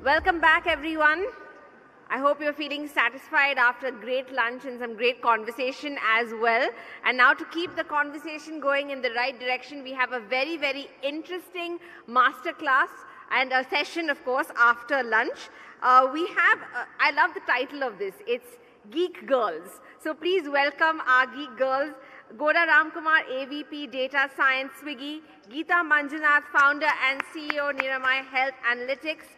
Welcome back, everyone. I hope you're feeling satisfied after a great lunch and some great conversation as well. And now to keep the conversation going in the right direction, we have a very, very interesting masterclass and a session, of course, after lunch. I love the title of this. It's Geek Girls. So please welcome our Geek Girls, Goda Ramkumar, AVP Data Science Swiggy, Geeta Manjunath, founder and CEO, Niramai Health Analytics.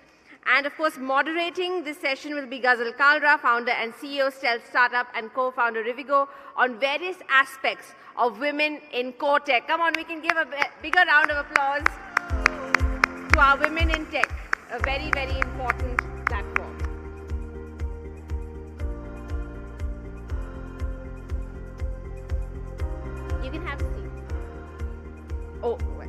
And of course, moderating this session will be Ghazal Kalra, founder and CEO, Stealth Startup, and co-founder Rivigo, on various aspects of women in core tech. Come on, we can give a bigger round of applause to our women in tech, a very, very important platform. You can have a seat. Oh, well.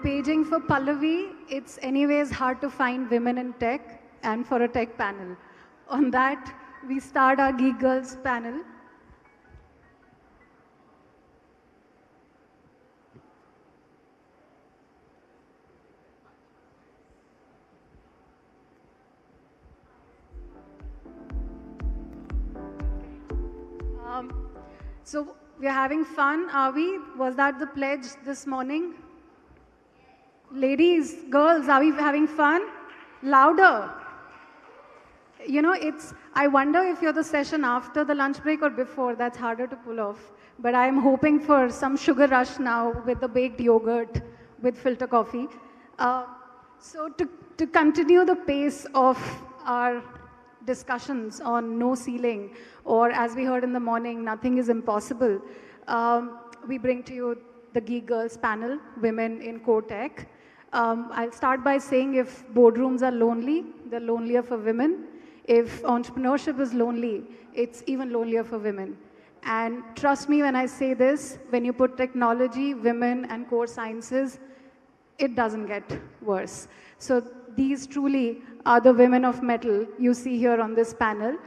Paging for Pallavi, it's anyways hard to find women in tech and for a tech panel. On that, we start our Geek Girls panel. So we're having fun, are we? Was that the pledge this morning? Ladies, girls, are we having fun? Louder. You know, I wonder if you're the session after the lunch break or before. That's harder to pull off. But I'm hoping for some sugar rush now with the baked yogurt with filter coffee. So to continue the pace of our discussions on no ceiling, or as we heard in the morning, nothing is impossible, we bring to you the Geek Girls panel, Women in Core Tech. I'll start by saying if boardrooms are lonely, they're lonelier for women. If entrepreneurship is lonely, it's even lonelier for women. And trust me when I say this, when you put technology, women, and core sciences, it doesn't get worse. So these truly are the women of metal you see here on this panel.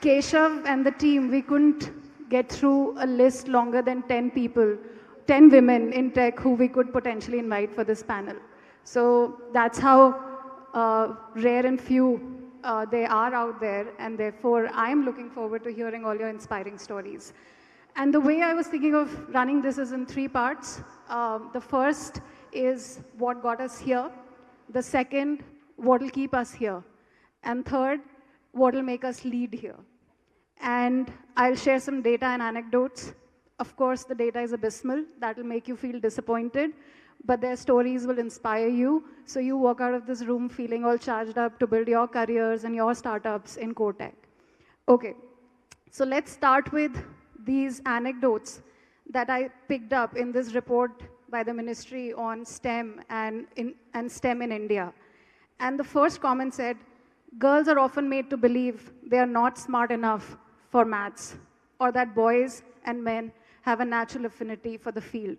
Keshav and the team, we couldn't get through a list longer than 10 people, 10 women in tech who we could potentially invite for this panel. So that's how rare and few they are out there, and therefore I'm looking forward to hearing all your inspiring stories. And the way I was thinking of running this is in 3 parts. The first is what got us here. The second, what will keep us here. And third, what will make us lead here. And I'll share some data and anecdotes. Of course, the data is abysmal. That will make you feel disappointed. But their stories will inspire you. So you walk out of this room feeling all charged up to build your careers and your startups in core tech. Okay, so let's start with these anecdotes that I picked up in this report by the ministry on STEM and STEM in India. And the first comment said, girls are often made to believe they are not smart enough for maths, or that boys and men have a natural affinity for the field.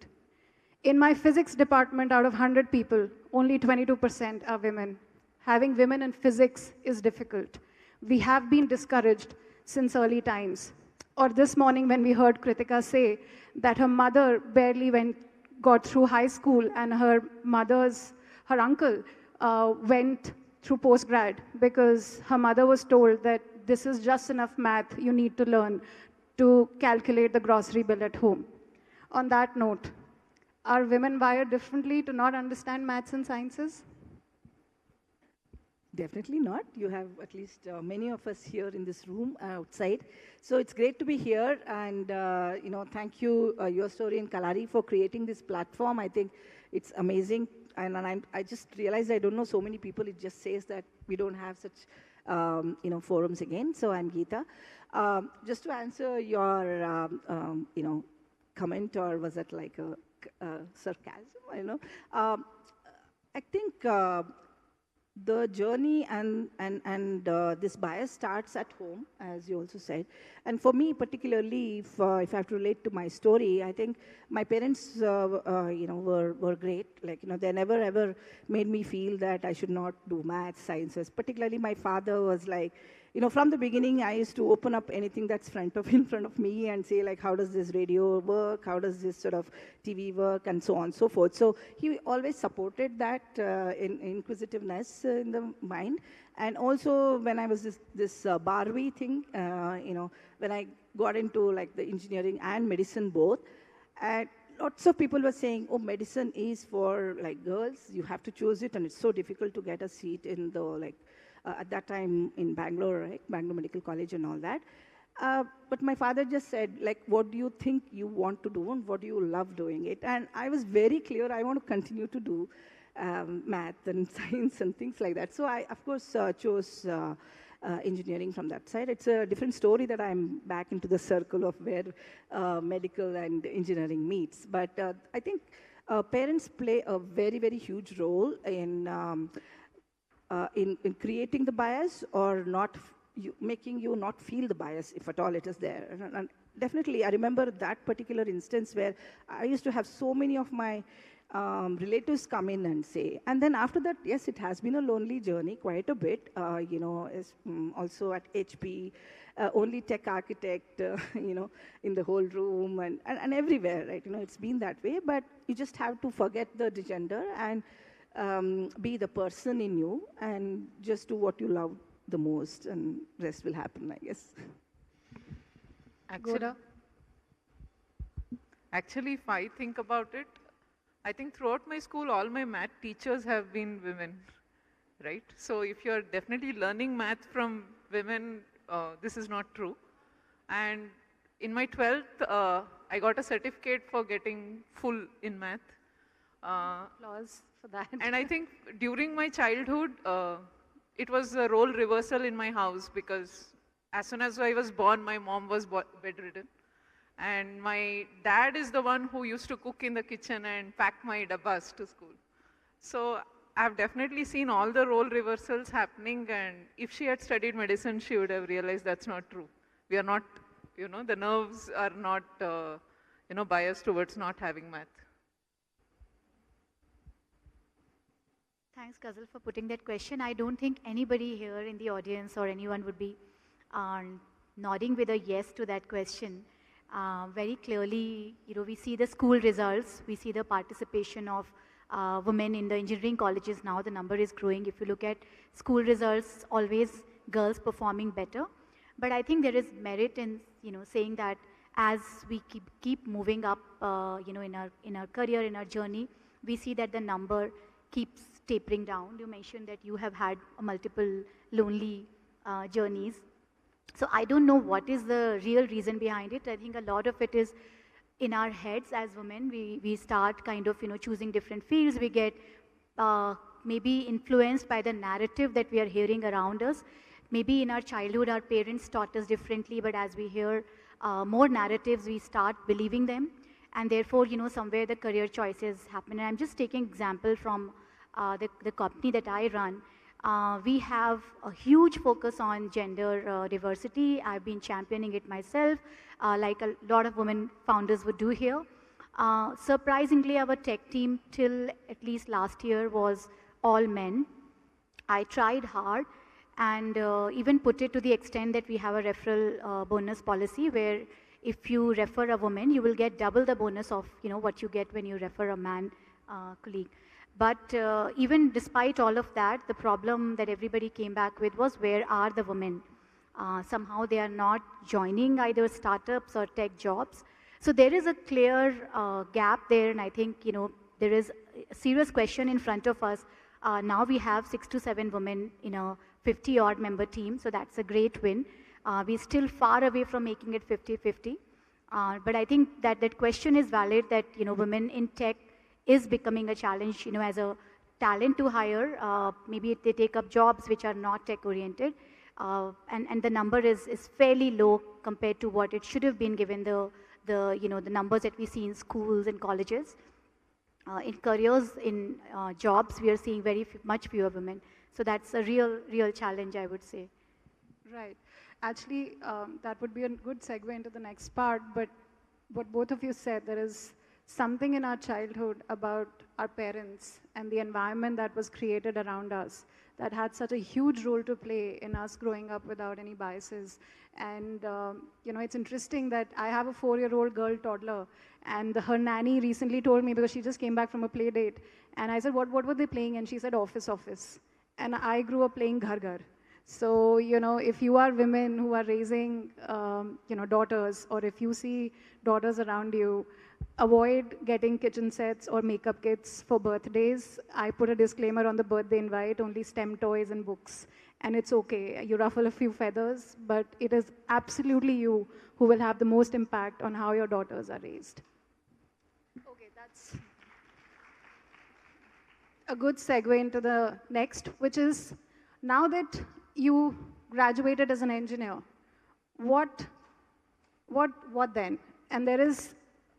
In my physics department, out of 100 people, only 22% are women. Having women in physics is difficult. We have been discouraged since early times. Or this morning when we heard Kritika say that her mother barely got through high school, and her uncle went through postgrad because her mother was told that this is just enough math you need to learn to calculate the grocery bill at home. On that note, are women wired differently to not understand maths and sciences? Definitely not. You have at least many of us here in this room outside. So it's great to be here, and thank you, Yourstory and Kalari, for creating this platform. I think it's amazing, and I just realized I don't know so many people. It just says that we don't have such forums again. So I'm Geeta. Just to answer your comment, or was that like a sarcasm, I know. I think the journey and this bias starts at home, as you also said. And for me, particularly, if I have to relate to my story, I think my parents, were great. Like, they never ever made me feel that I should not do maths, sciences. Particularly, my father was like, from the beginning, I used to open up anything that's in front of me and say, like, how does this radio work? How does this sort of TV work? And so on and so forth. So he always supported that inquisitiveness in the mind. And also, when I was this Barbie thing, when I got into, like, the engineering and medicine both, lots of people were saying, oh, medicine is for, like, girls. You have to choose it, and it's so difficult to get a seat in the, like, at that time in Bangalore, right? Bangalore Medical College and all that. But my father just said, like, what do you think you want to do and what do you love doing it? And I was very clear, I want to continue to do math and science and things like that. So I, of course, chose engineering from that side. It's a different story that I'm back into the circle of where medical and engineering meets. But I think parents play a very, very huge role in creating the bias or making you not feel the bias, if at all it is there. And definitely, I remember that particular instance where I used to have so many of my relatives come in and say, and then after that, yes, it has been a lonely journey quite a bit, also at HP, only tech architect, in the whole room and everywhere, right? It's been that way, but you just have to forget the gender and be the person in you and just do what you love the most, and rest will happen, I guess. Actually, if I think about it, I think throughout my school, all my math teachers have been women, right? So if you're definitely learning math from women, this is not true. And in my 12th, I got a certificate for getting full in math. Applause for that. And I think during my childhood, it was a role reversal in my house because as soon as I was born, my mom was bedridden. And my dad is the one who used to cook in the kitchen and pack my dabbas to school. So I've definitely seen all the role reversals happening, and if she had studied medicine, she would have realized that's not true. We are not, the nerves are not, biased towards not having math. Thanks, Ghazal, for putting that question. I don't think anybody here in the audience or anyone would be nodding with a yes to that question. Very clearly, we see the school results, we see the participation of women in the engineering colleges now, the number is growing. If you look at school results, always girls performing better. But I think there is merit in, saying that as we keep moving up, in our career, in our journey, we see that the number keeps tapering down. You mentioned that you have had multiple lonely journeys. So I don't know what is the real reason behind it. I think a lot of it is in our heads as women. We start kind of, choosing different fields. We get maybe influenced by the narrative that we are hearing around us. Maybe in our childhood, our parents taught us differently, but as we hear more narratives, we start believing them. And therefore, somewhere the career choices happen. And I'm just taking example from the company that I run. We have a huge focus on gender diversity. I've been championing it myself, like a lot of women founders would do here. Surprisingly, our tech team till at least last year was all men. I tried hard and even put it to the extent that we have a referral bonus policy where if you refer a woman, you will get double the bonus of what you get when you refer a man colleague. But even despite all of that, the problem that everybody came back with was, where are the women? Somehow they are not joining either startups or tech jobs. So there is a clear gap there, and I think there is a serious question in front of us. Now we have 6 to 7 women in a 50-odd member team, so that's a great win. We're still far away from making it 50-50. But I think that question is valid, that women in tech is becoming a challenge, as a talent to hire. Maybe they take up jobs which are not tech-oriented, and the number is fairly low compared to what it should have been given the the, the numbers that we see in schools and colleges. In careers, in jobs, we are seeing much fewer women. So that's a real challenge, I would say. Right. Actually, that would be a good segue into the next part, but what both of you said, there is something in our childhood about our parents and the environment that was created around us that had such a huge role to play in us growing up without any biases. And, it's interesting that I have a 4-year-old girl toddler, and her nanny recently told me, because she just came back from a play date, and I said, what were they playing? And she said, Office. And I grew up playing Ghar Ghar. So, if you are women who are raising, daughters, or if you see daughters around you, avoid getting kitchen sets or makeup kits for birthdays. I put a disclaimer on the birthday invite, only STEM toys and books. And it's okay, you ruffle a few feathers, but it is absolutely you who will have the most impact on how your daughters are raised. Okay, that's a good segue into the next, which is, now that you graduated as an engineer, what then? And there is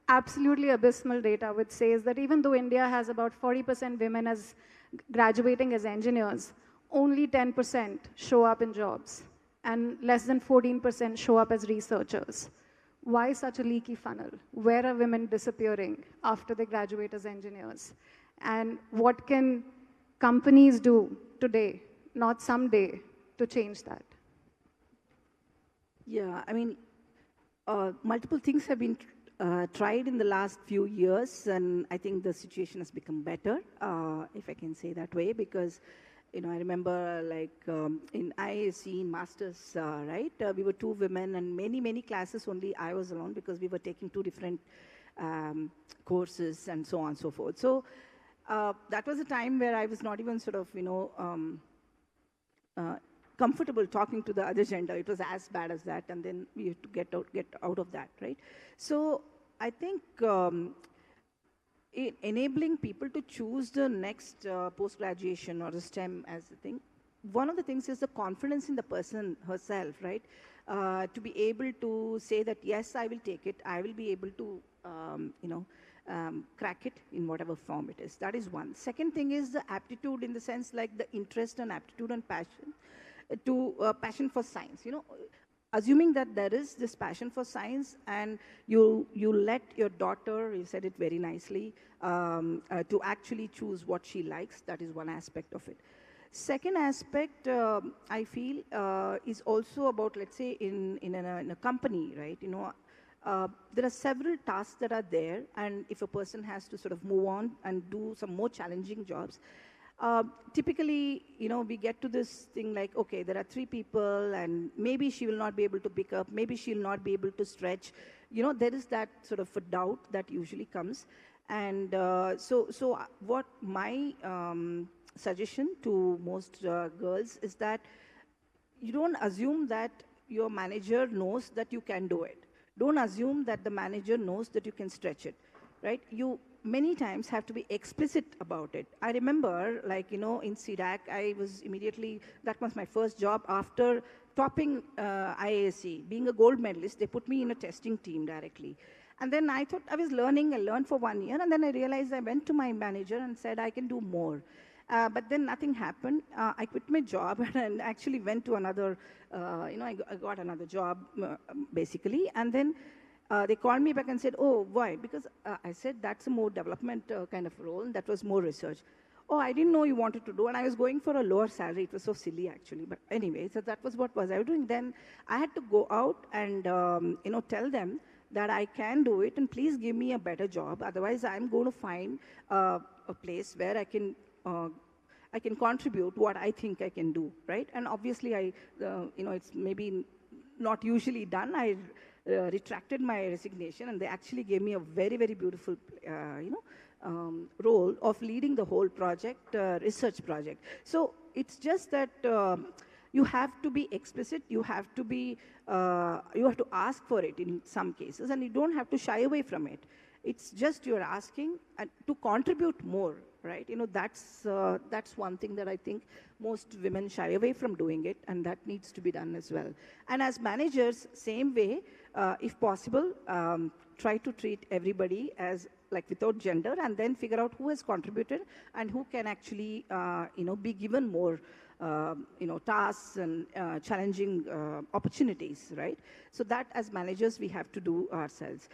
absolutely abysmal data which says that even though India has about 40% women as graduating as engineers, only 10% show up in jobs, and less than 14% show up as researchers. Why such a leaky funnel? Where are women disappearing after they graduate as engineers? And what can companies do today, not someday, to change that? Yeah, I mean, multiple things have been tried in the last few years, and I think the situation has become better, if I can say that way, because, I remember in IAC Masters, right, we were 2 women, and many classes only I was alone, because we were taking 2 different courses and so on and so forth. So that was a time where I was not even sort of, comfortable talking to the other gender. It was as bad as that, and then we had to get out of that, right? So I think enabling people to choose the next post-graduation or the STEM as a thing, one of the things is the confidence in the person herself, right? To be able to say that, yes, I will take it, I will be able to, crack it in whatever form it is. That is one. Second thing is the aptitude, in the sense like the interest and aptitude and passion, passion for science. Assuming that there is this passion for science, and you let your daughter, you said it very nicely, to actually choose what she likes. That is one aspect of it. Second aspect, I feel, is also about, let's say, in a company, right? There are several tasks that are there, and if a person has to sort of move on and do some more challenging jobs, typically, we get to this thing like, okay, there are 3 people, and maybe she will not be able to pick up, maybe she'll not be able to stretch. There is that sort of a doubt that usually comes. And so what my suggestion to most girls is that you don't assume that your manager knows that you can do it. Don't assume that the manager knows that you can stretch it, right? You many times have to be explicit about it. I remember, in CDAC, I was immediately, that was my first job after topping IAC. Being a gold medalist, they put me in a testing team directly. And then I thought I was learning. I learned for 1 year, and then I realized I went to my manager and said, I can do more. But then nothing happened. I quit my job and actually went to another, I got another job, basically. And then they called me back and said, oh, why? Because I said, that's a more development kind of role, and that was more research. Oh, I didn't know you wanted to do, and I was going for a lower salary. It was so silly, actually. But anyway, so that was what was I was doing. Then I had to go out and, tell them that I can do it, and please give me a better job. Otherwise, I'm going to find a place where I can contribute what I think I can do, right? And obviously, it's maybe not usually done. I retracted my resignation, and they actually gave me a very, very beautiful, role of leading the whole project, research project. So it's just that you have to be explicit. You have to be, you have to ask for it in some cases, and you don't have to shy away from it. It's just you're asking to contribute more, right? That's one thing that I think most women shy away from doing it, and that needs to be done as well. And as managers, same way, if possible, try to treat everybody as like without gender, and then figure out who has contributed and who can actually, be given more, tasks and challenging opportunities, right? So that as managers, we have to do ourselves.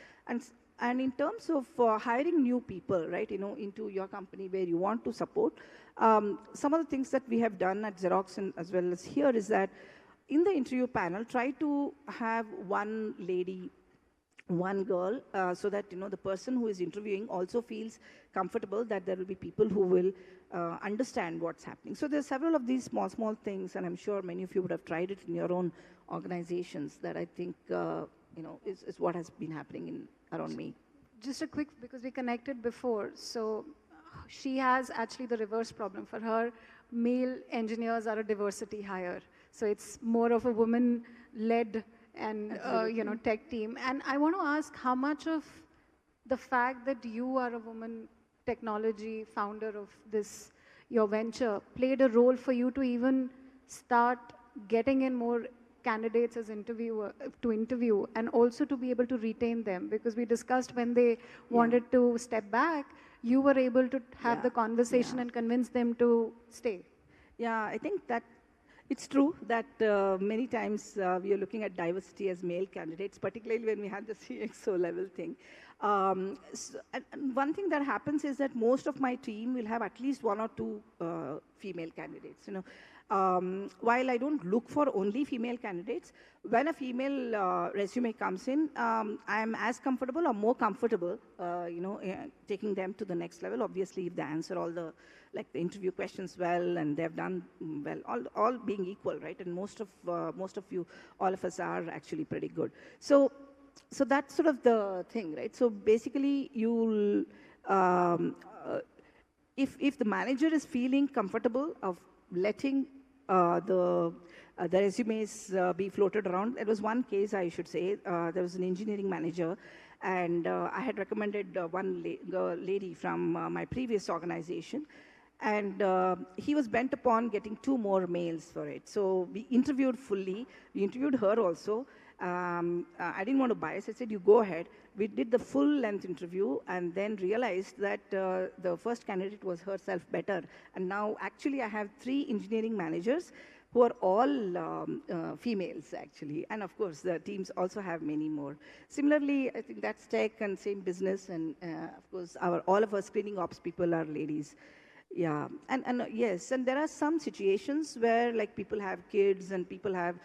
And in terms of hiring new people, right, into your company where you want to support, some of the things that we have done at Xerox and as well as here is that in the interview panel, try to have one lady, one girl, so that the person who is interviewing also feels comfortable that there will be people who will understand what's happening. So there's several of these small things, and I'm sure many of you would have tried it in your own organizations that I think is what has been happening around me. Just a quick, because we connected before, so she has actually the reverse problem. For her, male engineers are a diversity hire. So it's more of a woman-led and tech team. And I want to ask how much of the fact that you are a woman technology founder of this, your venture, played a role for you to even start getting in more candidates as to interview and also to be able to retain them, because we discussed when they wanted to step back, you were able to have the conversation and convince them to stay. Yeah, I think that it's true that many times we are looking at diversity as male candidates, particularly when we had the CXXO level thing. And one thing that happens is that most of my team will have at least one or two female candidates. While I don't look for only female candidates, when a female resume comes in, I'm as comfortable or more comfortable, taking them to the next level. Obviously, if they answer all the interview questions well and they've done well, all being equal, right? And most of you, all of us are actually pretty good. So that's sort of the thing, right? So basically, you'll if the manager is feeling comfortable of letting the resumes be floated around. There was one case, I should say. There was an engineering manager, and I had recommended one lady from my previous organization, and he was bent upon getting 2 more males for it. So we interviewed fully. We interviewed her also. I didn't want to bias. I said, you go ahead. We did the full length interview and then realized that the first candidate was herself better. And now actually I have 3 engineering managers who are all females actually. And of course the teams also have many more. Similarly, I think that's tech and same business. And of course all of our screening ops people are ladies. Yeah, and yes, and there are some situations where people have kids and people have,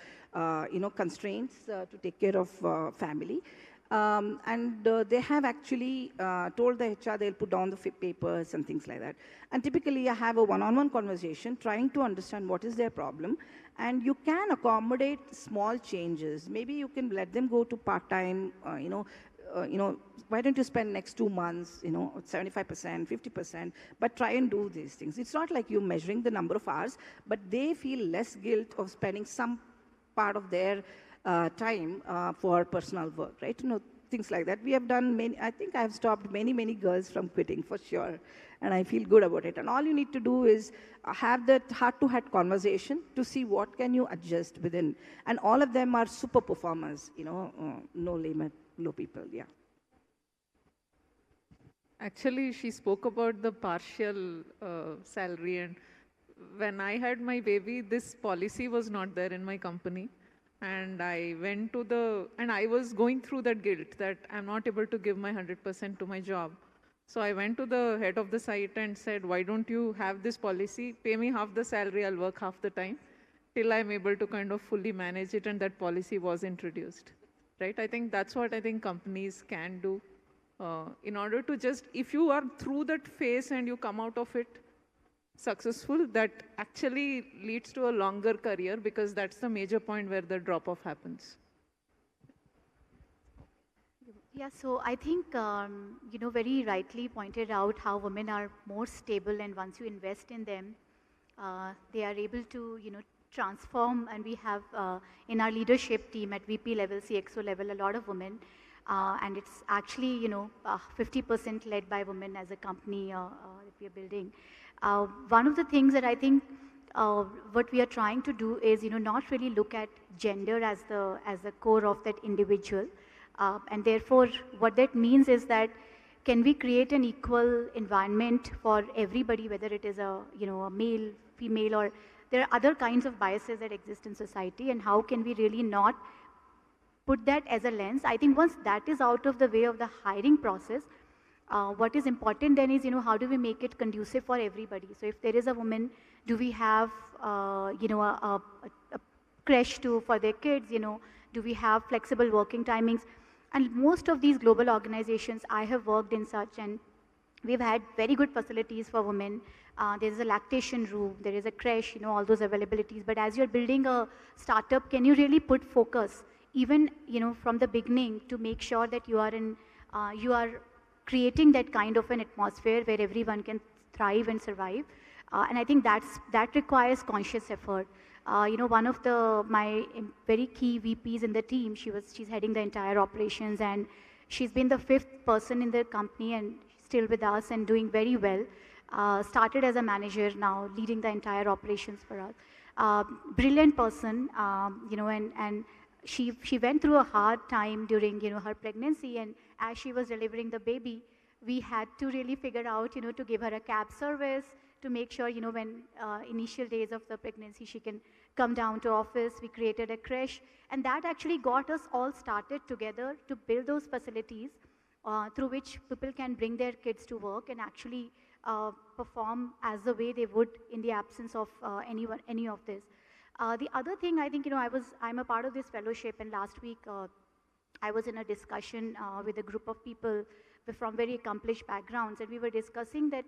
constraints to take care of family. And they have actually told the HR they'll put down the papers and things like that. And typically I have a one-on-one conversation trying to understand what is their problem. And you can accommodate small changes. Maybe you can let them go to part-time, why don't you spend next 2 months, 75%, 50%, but try and do these things. It's not like you're measuring the number of hours, but they feel less guilt of spending some part of their time for personal work, right? Things like that. We have done many, I think I've stopped many girls from quitting for sure. And I feel good about it. And all you need to do is have that heart-to-heart conversation to see what can you adjust within. And all of them are super performers, no limit, low people, yeah. Actually, she spoke about the partial salary, and when I had my baby, this policy was not there in my company. And I went to and I was going through that guilt that I'm not able to give my 100% to my job. So I went to the head of the site and said, why don't you have this policy, pay me half the salary, I'll work half the time, till I'm able to kind of fully manage it, and that policy was introduced, right? I think that's what I think companies can do. In order to just, if you are through that phase and you come out of it successful, that actually leads to a longer career, because that's the major point where the drop-off happens. Yeah, so I think, very rightly pointed out how women are more stable, and once you invest in them, they are able to, transform. And we have in our leadership team at VP level, CXO level, a lot of women. And it's actually, 50% led by women as a company that we are building. One of the things that I think what we are trying to do is, not really look at gender as the core of that individual. And therefore, what that means is that can we create an equal environment for everybody, whether it is a male, female, or there are other kinds of biases that exist in society, and how can we really not put that as a lens? I think once that is out of the way of the hiring process, what is important then is, how do we make it conducive for everybody? So if there is a woman, do we have, a creche for their kids, do we have flexible working timings? And most of these global organizations, I have worked in such, and we've had very good facilities for women. There's a lactation room, there is a creche, all those availabilities. But as you're building a startup, can you really put focus, even, from the beginning, to make sure that you are creating that kind of an atmosphere where everyone can thrive and survive? And I think that requires conscious effort. One of my very key VPs in the team, she's heading the entire operations, and she's been the 5th person in the company and still with us and doing very well. Started as a manager, now leading the entire operations for us. Brilliant person, and she went through a hard time during, her pregnancy, and as she was delivering the baby, we had to really figure out, to give her a cab service, to make sure, when initial days of the pregnancy, she can come down to office. We created a creche, and that actually got us all started together to build those facilities through which people can bring their kids to work and actually perform as the way they would in the absence of any of this. The other thing, I think, I'm a part of this fellowship, and last week I was in a discussion with a group of people from very accomplished backgrounds, and we were discussing that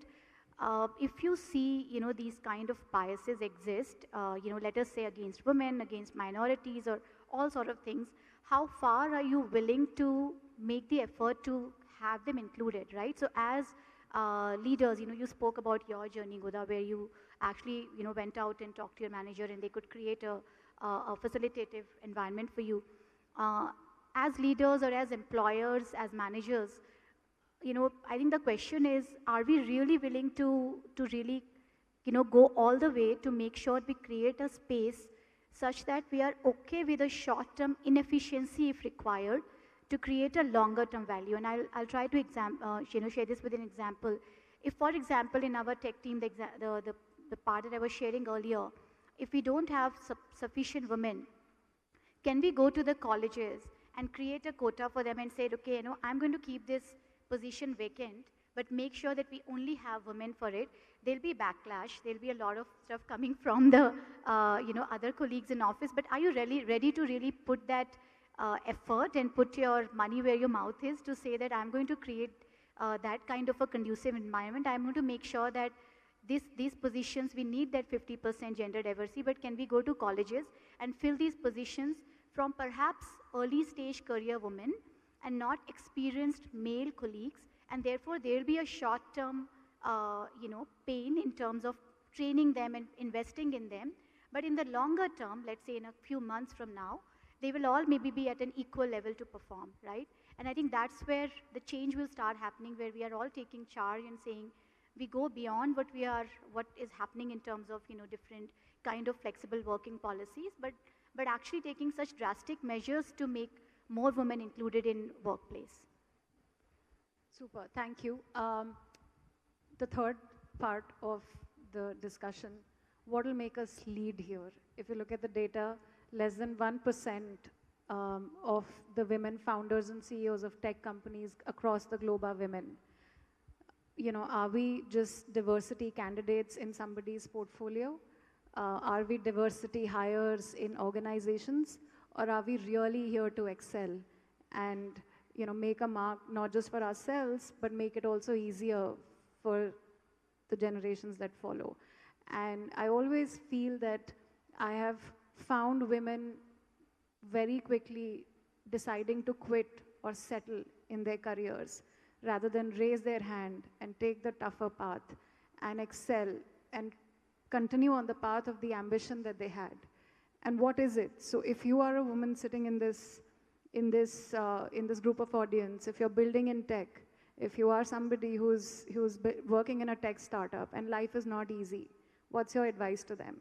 if you see, these kind of biases exist, let us say against women, against minorities, or all sort of things, how far are you willing to make the effort to have them included, right? So as leaders, you spoke about your journey, Goda, where you actually, went out and talked to your manager, and they could create a facilitative environment for you. As leaders or as employers, as managers, I think the question is, are we really willing to really, go all the way to make sure we create a space such that we are okay with a short-term inefficiency if required to create a longer-term value? And I'll try to share this with an example. If, for example, in our tech team, the part that I was sharing earlier, if we don't have sufficient women, can we go to the colleges and create a quota for them and say, okay, I'm going to keep this position vacant, but make sure that we only have women for it? There'll be backlash. There'll be a lot of stuff coming from the, other colleagues in office. But are you really ready to really put that effort and put your money where your mouth is to say that I'm going to create that kind of a conducive environment? I'm going to make sure that these positions, we need that 50% gender diversity, but can we go to colleges and fill these positions from perhaps early stage career women and not experienced male colleagues, and therefore there'll be a short-term, pain in terms of training them and investing in them. But in the longer term, let's say in a few months from now, they will all maybe be at an equal level to perform, right? And I think that's where the change will start happening, where we are all taking charge and saying we go beyond what is happening in terms of, different kind of flexible working policies, but actually taking such drastic measures to make more women included in workplace. Super, thank you. The third part of the discussion, what will make us lead here? If you look at the data, less than 1% of the women founders and CEOs of tech companies across the globe are women. Are we just diversity candidates in somebody's portfolio? Are we diversity hires in organizations? Or are we really here to excel and, make a mark not just for ourselves, but make it also easier for the generations that follow? And I always feel that I have found women very quickly deciding to quit or settle in their careers rather than raise their hand and take the tougher path and excel and continue on the path of the ambition that they had. And what is it? So if you are a woman sitting in this group of audience, if you're building in tech, if you are somebody who's working in a tech startup and life is not easy, What's your advice to them?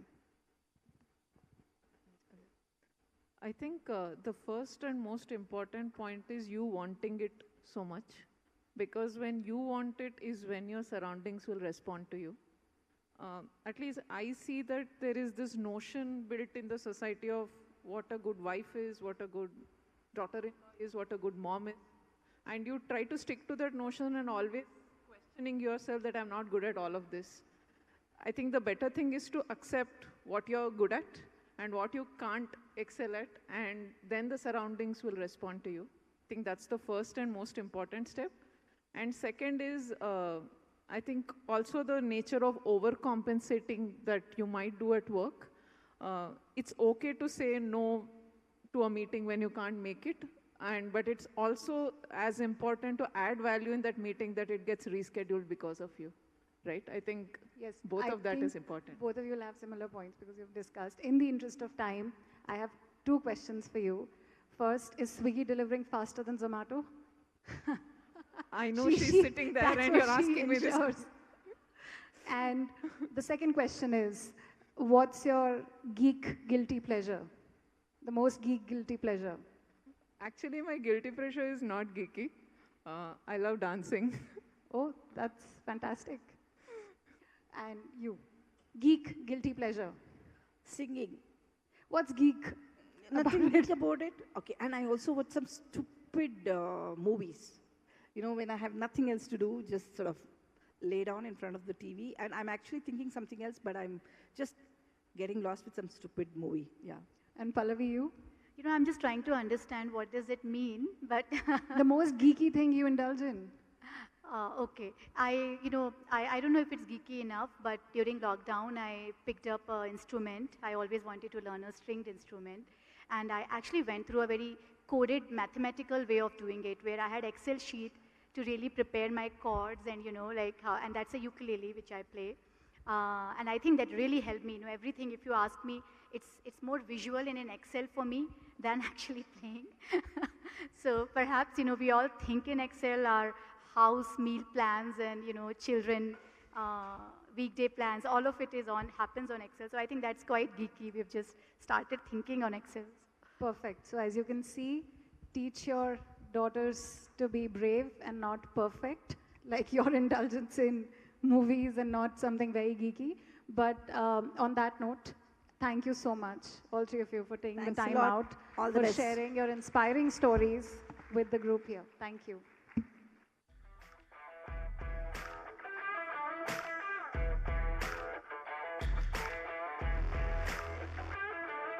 I think the first and most important point is you wanting it so much. Because when you want it is when your surroundings will respond to you. At least I see that there is this notion built in the society of what a good wife is, what a good daughter-in-law is, what a good mom is. And you try to stick to that notion and always questioning yourself that I'm not good at all of this. I think the better thing is to accept what you're good at and what you can't excel at, and then the surroundings will respond to you. I think that's the first and most important step. And second is, I think also the nature of overcompensating that you might do at work. It's okay to say no to a meeting when you can't make it, but it's also as important to add value in that meeting that it gets rescheduled because of you, right? I think Yes, both of that is important. Both of you will have similar points because you've discussed. In the interest of time, I have 2 questions for you. First, is Swiggy delivering faster than Zomato? I know she's sitting there and you're asking me this. And the second question is, what's your geek guilty pleasure? The most geek guilty pleasure? Actually, my guilty pleasure is not geeky. I love dancing. Oh, that's fantastic. And you? Geek guilty pleasure? Singing. What's geek? Nothing geek about it. Okay, and I also watch some stupid movies. You know, when I have nothing else to do, just sort of lay down in front of the TV, and I'm actually thinking something else, but I'm just getting lost with some stupid movie. Yeah. And Pallavi, you? You know, I'm just trying to understand what does it mean, but The most geeky thing you indulge in? okay. I don't know if it's geeky enough, but during lockdown, I picked up an instrument. I always wanted to learn a stringed instrument. And I actually went through a very coded mathematical way of doing it, where I had Excel sheet to really prepare my chords and, and that's a ukulele, which I play. And I think that really helped me. Everything, if you ask me, it's more visual in an Excel for me than actually playing. So perhaps, we all think in Excel, our house meal plans and, children weekday plans, all of it happens on Excel. So I think that's quite geeky. We've just started thinking on Excel. Perfect. So as you can see, teach your daughters to be brave and not perfect, like your indulgence in movies and not something very geeky. But on that note, thank you so much, all 3 of you, for taking Thanks the a time lot. out, All the for best. sharing your inspiring stories with the group here. Thank you.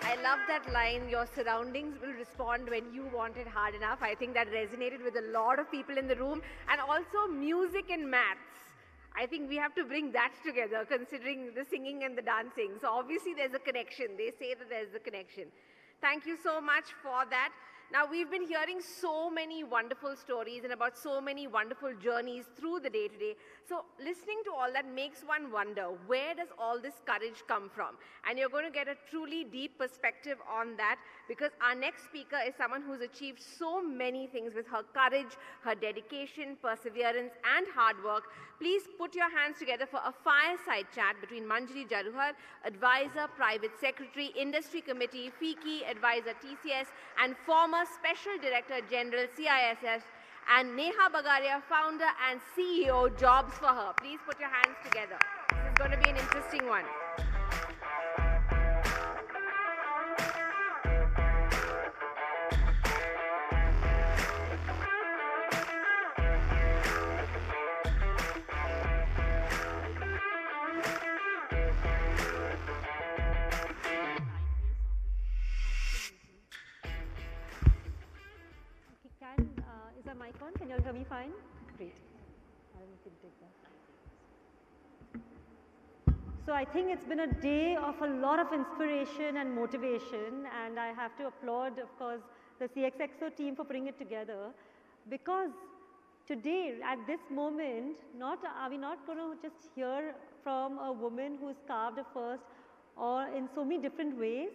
I love that line, your surroundings will respond when you want it hard enough. I think that resonated with a lot of people in the room. And also music and maths. I think we have to bring that together, considering the singing and the dancing. So obviously there's a connection. They say that there's a connection. Thank you so much for that. Now, we've been hearing so many wonderful stories and about so many wonderful journeys through the day-to-day. So listening to all that makes one wonder, where does all this courage come from? And you're going to get a truly deep perspective on that, because our next speaker is someone who's achieved so many things with her courage, her dedication, perseverance, and hard work. Please put your hands together for a fireside chat between Manjari Jaruhar, Advisor, Private Secretary, Industry Committee, FICCI, Advisor TCS, and former Special Director General CISS, and Neha Bagaria, Founder and CEO, Jobs for Her. Please put your hands together. This is going to be an interesting one. Is our mic on? Can you all hear me fine? Great. I don't know if you can take that. So I think it's been a day of a lot of inspiration and motivation, and I have to applaud, of course, the CXXO team for putting it together, because today, at this moment, are we not going to just hear from a woman who's carved a first, or in so many different ways,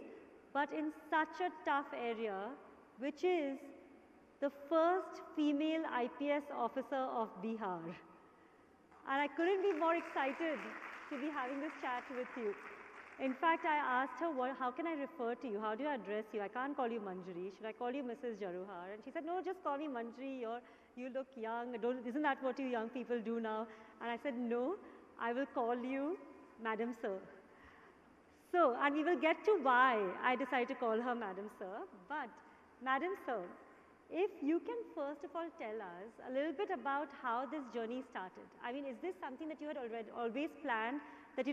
but in such a tough area, which is the first female IPS officer of Bihar. And I couldn't be more excited to to be having this chat with you. In fact, I asked her, how can I refer to you? How do I address you? I can't call you Manjari. Should I call you Mrs. Jaruhar? And she said, no, just call me Manjari. You look young. Isn't that what you young people do now? And I said, no, I will call you Madam Sir. So, and we will get to why I decided to call her Madam Sir. But, Madam Sir, if you can first of all tell us a little bit about how this journey started. I mean, is this something that you had always planned? That,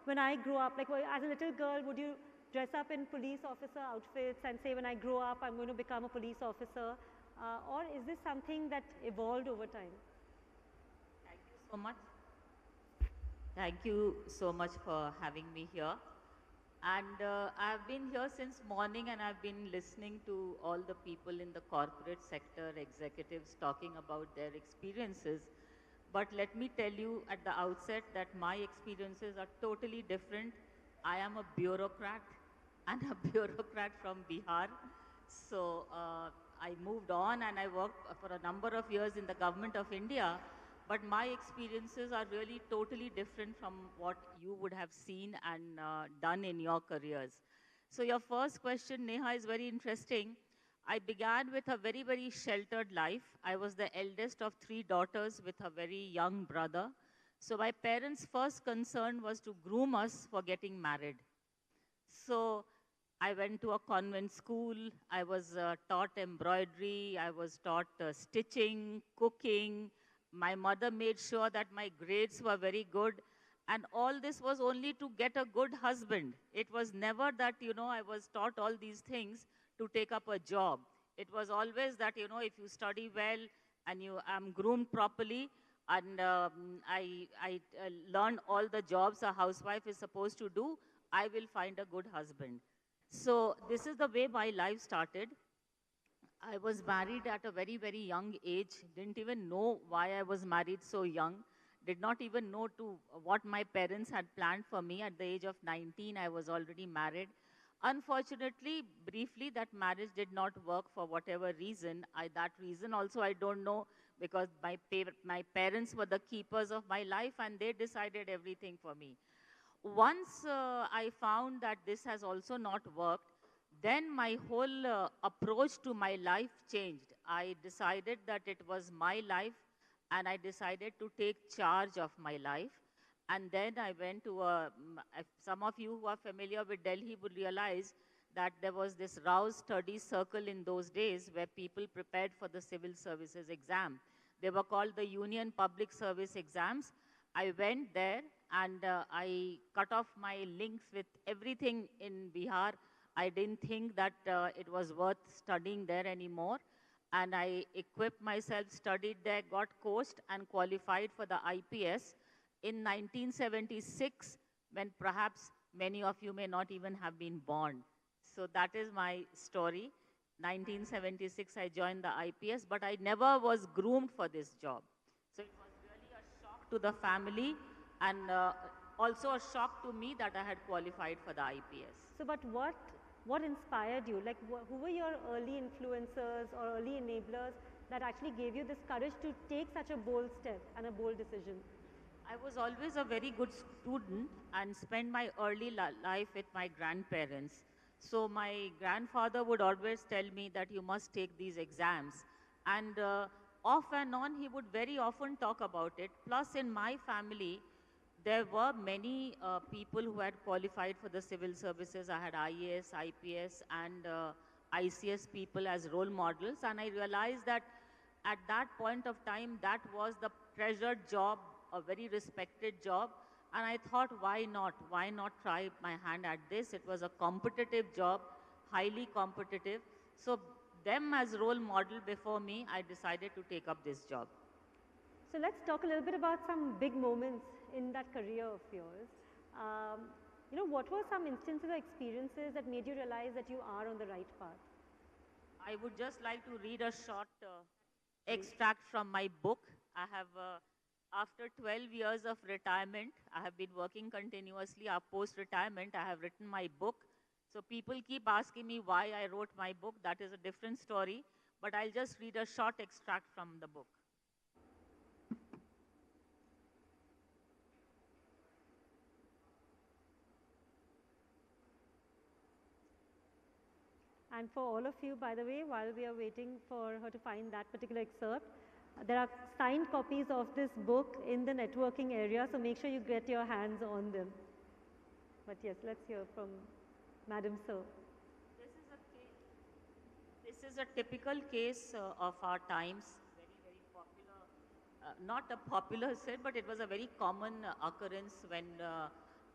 when I grew up, like as a little girl, would you dress up in police officer outfits and say, when I grow up, I'm going to become a police officer? Or is this something that evolved over time? Thank you so much. Thank you so much for having me here. And I've been here since morning and I've been listening to all the people in the corporate sector, executives talking about their experiences. But let me tell you at the outset that my experiences are totally different. I am a bureaucrat and a bureaucrat from Bihar. So I moved on and I worked for a number of years in the government of India. But my experiences are really totally different from what you would have seen and done in your careers. So your first question, Neha, is very interesting. I began with a very, very sheltered life. I was the eldest of 3 daughters with a very young brother. So my parents' first concern was to groom us for getting married. So I went to a convent school. I was taught embroidery. I was taught stitching, cooking. My mother made sure that my grades were very good. And all this was only to get a good husband. It was never that, I was taught all these things to take up a job. It was always that, if you study well and you am groomed properly, and I learn all the jobs a housewife is supposed to do, I will find a good husband. So this is the way my life started. I was married at a very, very young age, didn't even know why I was married so young, did not even know what my parents had planned for me. At the age of 19, I was already married. Unfortunately, briefly, that marriage did not work for whatever reason. That reason also I don't know, because my parents were the keepers of my life and they decided everything for me. Once I found that this has also not worked, then my whole approach to my life changed. I decided that it was my life and I decided to take charge of my life. And then I went to some of you who are familiar with Delhi would realize that there was this Rouse Study Circle in those days where people prepared for the civil services exam. They were called the Union Public Service Exams. I went there and I cut off my links with everything in Bihar. I didn't think that it was worth studying there anymore. And I equipped myself, studied there, got coached and qualified for the IPS in 1976, when perhaps many of you may not even have been born. So that is my story. 1976, I joined the IPS, but I never was groomed for this job. So it was really a shock to the family and also a shock to me that I had qualified for the IPS. So, but what inspired you? Like, who were your early influencers or early enablers that actually gave you this courage to take such a bold step and a bold decision? I was always a very good student and spent my early life with my grandparents. So my grandfather would always tell me that you must take these exams. And off and on, he would very often talk about it. Plus, in my family, there were many people who had qualified for the civil services. I had IAS, IPS, and ICS people as role models. And I realized that at that point of time, that was the treasured job, a very respected job. And I thought, why not? Why not try my hand at this? It was a competitive job, highly competitive. So them as role model before me, I decided to take up this job. So let's talk a little bit about some big moments in that career of yours. What were some instances or experiences that made you realize that you are on the right path? I would just like to read a short extract from my book. I have, after 12 years of retirement, I have been working continuously. Post-retirement, I have written my book. So people keep asking me why I wrote my book. That is a different story. But I'll just read a short extract from the book. And for all of you, by the way, while we are waiting for her to find that particular excerpt, there are signed copies of this book in the networking area, so make sure you get your hands on them. But yes, let's hear from Madam Sir. This is a typical case of our times, very popular. Not a popular set, but it was a very common occurrence when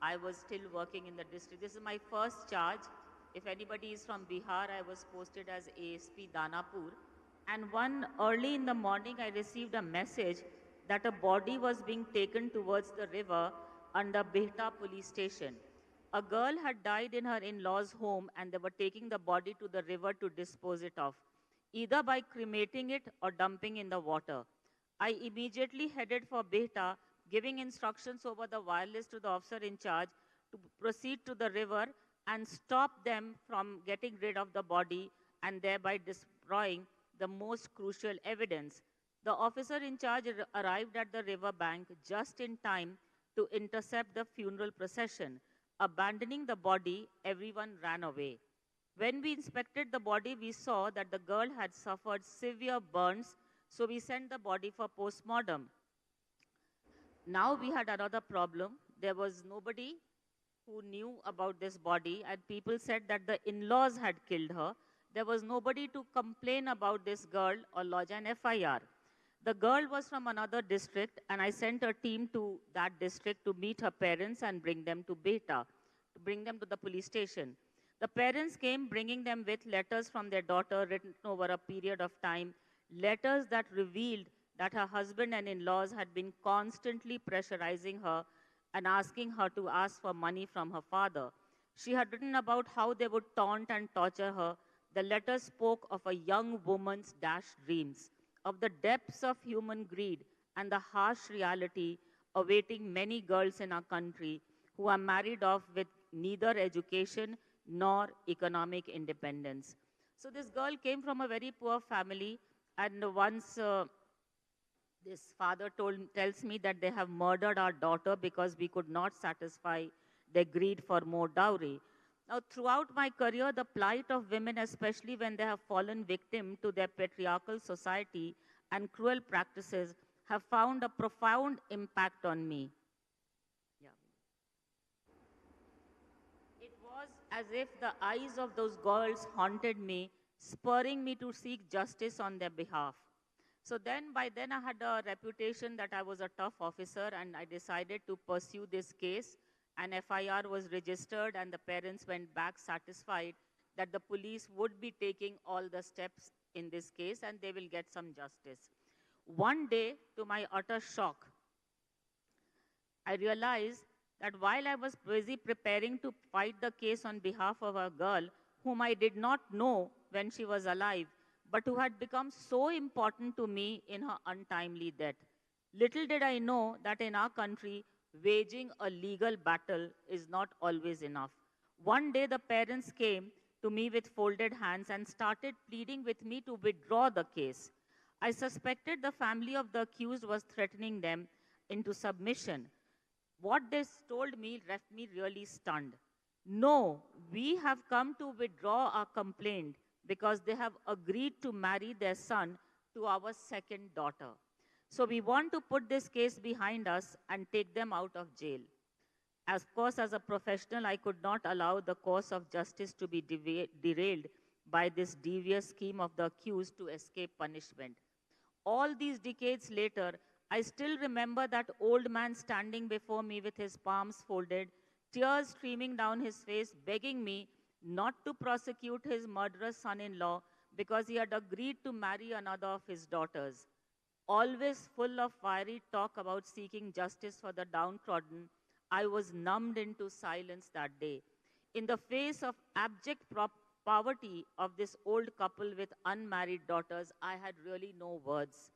I was still working in the district. This is my first charge. If anybody is from Bihar, I was posted as ASP Danapur. And one early in the morning, I received a message that a body was being taken towards the river under Behta police station. A girl had died in her in-laws' home and they were taking the body to the river to dispose it of, either by cremating it or dumping in the water. I immediately headed for Behta, giving instructions over the wireless to the officer in charge to proceed to the river and stop them from getting rid of the body and thereby destroying the most crucial evidence. The officer in charge arrived at the river bank just in time to intercept the funeral procession. Abandoning the body, everyone ran away. When we inspected the body, we saw that the girl had suffered severe burns, so we sent the body for postmortem. Now we had another problem. There was nobody who knew about this body, and people said that the in-laws had killed her. There was nobody to complain about this girl or lodge an FIR. The girl was from another district, and I sent a team to that district to meet her parents and bring them to Behta, to bring them to the police station. The parents came bringing them with letters from their daughter written over a period of time, letters that revealed that her husband and in-laws had been constantly pressurizing her and asking her to ask for money from her father. She had written about how they would taunt and torture her. The letters spoke of a young woman's dashed dreams, of the depths of human greed and the harsh reality awaiting many girls in our country who are married off with neither education nor economic independence. So this girl came from a very poor family, and once this father tells me that they have murdered our daughter because we could not satisfy their greed for more dowry. Now, throughout my career, the plight of women, especially when they have fallen victim to their patriarchal society and cruel practices, have found a profound impact on me. Yeah. It was as if the eyes of those girls haunted me, spurring me to seek justice on their behalf. So by then I had a reputation that I was a tough officer, and I decided to pursue this case. An FIR was registered and the parents went back satisfied that the police would be taking all the steps in this case and they will get some justice. One day, to my utter shock, I realized that while I was busy preparing to fight the case on behalf of a girl whom I did not know when she was alive, but who had become so important to me in her untimely death, little did I know that in our country, waging a legal battle is not always enough. One day, the parents came to me with folded hands and started pleading with me to withdraw the case. I suspected the family of the accused was threatening them into submission. What they told me left me really stunned. No, we have come to withdraw our complaint because they have agreed to marry their son to our second daughter. So we want to put this case behind us and take them out of jail. Of course, as a professional, I could not allow the course of justice to be derailed by this devious scheme of the accused to escape punishment. All these decades later, I still remember that old man standing before me with his palms folded, tears streaming down his face, begging me not to prosecute his murderous son-in-law because he had agreed to marry another of his daughters. Always full of fiery talk about seeking justice for the downtrodden, I was numbed into silence that day. In the face of abject poverty of this old couple with unmarried daughters, I had really no words.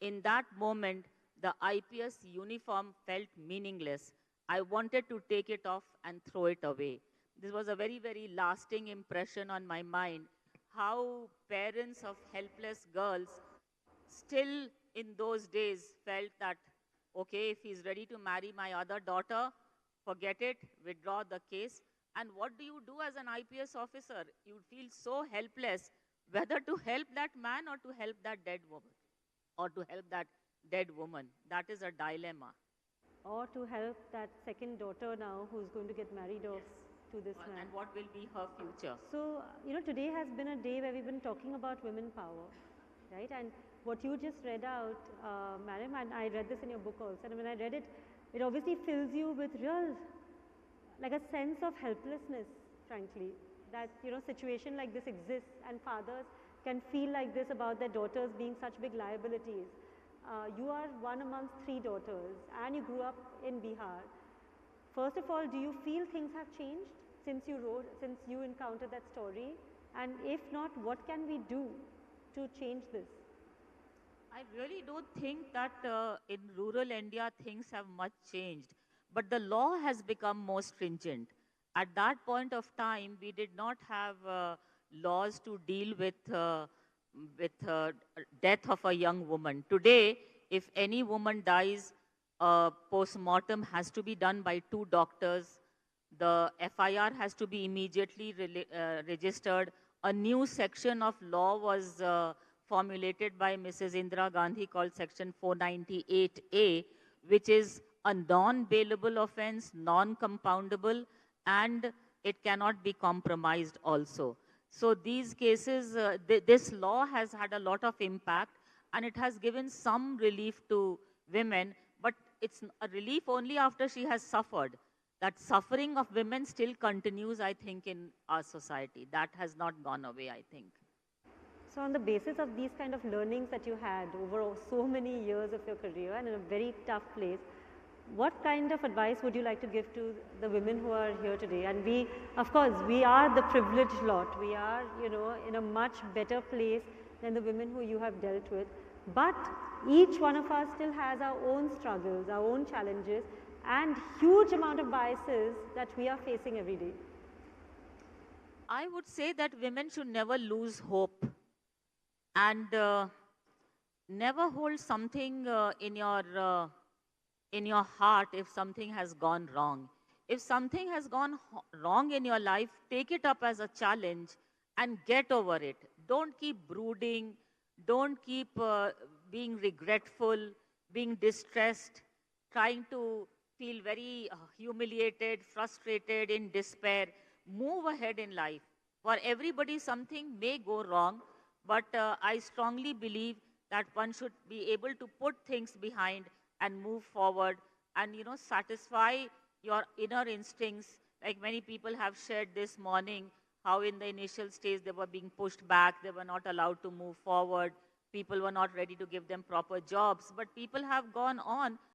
In that moment, the IPS uniform felt meaningless. I wanted to take it off and throw it away. This was a very lasting impression on my mind, how parents of helpless girls still in those days felt that, okay, if he's ready to marry my other daughter, forget it, withdraw the case. And what do you do as an IPS officer? You feel so helpless, whether to help that man or to help that dead woman, or to help that dead woman. That is a dilemma. Or to help that second daughter now who's going to get married off to this man. And what will be her future? So, today has been a day where we've been talking about women power, right? And what you just read out, madam, and I read this in your book also, and when I read it, it obviously fills you with like a sense of helplessness, frankly, that, situation like this exists and fathers can feel like this about their daughters being such big liabilities. You are one amongst 3 daughters and you grew up in Bihar. First of all, do you feel things have changed since you encountered that story? And if not, what can we do to change this? I really don't think that in rural India things have much changed, but the law has become more stringent. At that point of time, we did not have laws to deal with death of a young woman. Today, if any woman dies, post-mortem has to be done by 2 doctors. The FIR has to be immediately registered. A new section of law was formulated by Mrs. Indira Gandhi called Section 498A, which is a non-bailable offense, non-compoundable, and it cannot be compromised also. So these cases, this law has had a lot of impact, and it has given some relief to women, but it's a relief only after she has suffered. That suffering of women still continues, I think, in our society. That has not gone away, I think. So on the basis of these kind of learnings that you had over so many years of your career and in a very tough place, what kind of advice would you like to give to the women who are here today? And we, of course, we are the privileged lot. We are, in a much better place than the women who you have dealt with. But each one of us still has our own struggles, our own challenges, and huge amount of biases that we are facing every day. I would say that women should never lose hope and never hold something in your heart if something has gone wrong. If something has gone wrong in your life, take it up as a challenge and get over it. Don't keep brooding. Don't keep being regretful, being distressed, trying to feel very humiliated, frustrated, in despair. Move ahead in life. For everybody, something may go wrong, but I strongly believe that one should be able to put things behind and move forward and, satisfy your inner instincts. Like many people have shared this morning, how in the initial stage they were being pushed back, they were not allowed to move forward, people were not ready to give them proper jobs, but people have gone on